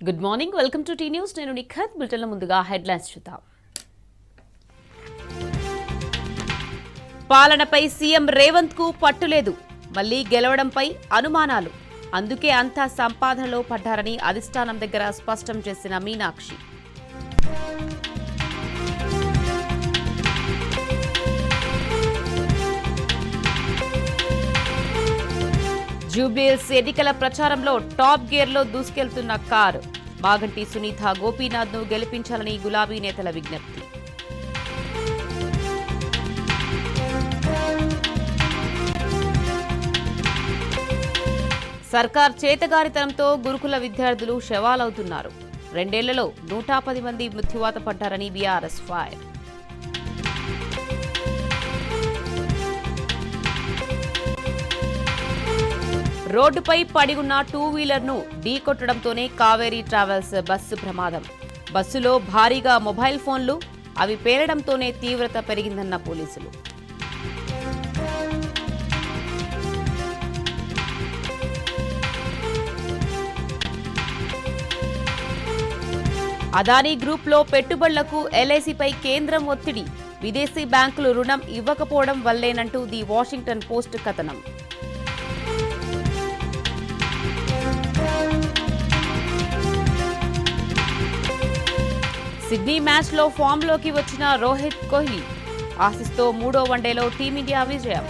Good morning, welcome to T News. నేను నిఖత్. బులెటిన్ల ముందుగా headlines చూద్దాం. పాలనపై సీఎం రేవంత్ కు పట్టులేదు. మళ్లీ గెలవడంపై అనుమానాలు. అందుకే అంతా సంపాదనలో పడ్డారని అధిష్టానం దగ్గర స్పష్టం చేసిన మీనాక్షి. జూబ్లీహిల్స్ ఎన్నికల ప్రచారంలో టాప్ గేర్లో దూసుకెళ్తున్న కారు. మాగంటి సునీత, గోపీనాథ్ను గెలిపించాలని గులాబీ నేతల విజ్ఞప్తి. సర్కార్ చేతగారితనంతో గురుకుల విద్యార్థులు శవాలవుతున్నారు. 2 ఏళ్లలో 110 మంది మృత్యువాత పడ్డారని బీఆర్ఎస్ ఫైర్. రోడ్డుపై పడి ఉన్న 2 వీలర్ను ఢీకొట్టడంతోనే కావేరీ ట్రావెల్స్ బస్సు ప్రమాదం. బస్సులో భారీగా మొబైల్ ఫోన్లు, అవి పేలడంతోనే తీవ్రత పెరిగిందన్న పోలీసులు. అదానీ గ్రూప్లో పెట్టుబడులకు ఎల్ఐసిపై కేంద్రం ఒత్తిడి. విదేశీ బ్యాంకులు రుణం ఇవ్వకపోవడం వల్లేనంటూ ది వాషింగ్టన్ పోస్ట్ కథనం. సిడ్నీ మ్యాచ్లో ఫామ్లోకి వచ్చిన రోహిత్ కోహ్లీ. ఆసీస్తో 3వ వన్డేలో టీమిండియా విజయం.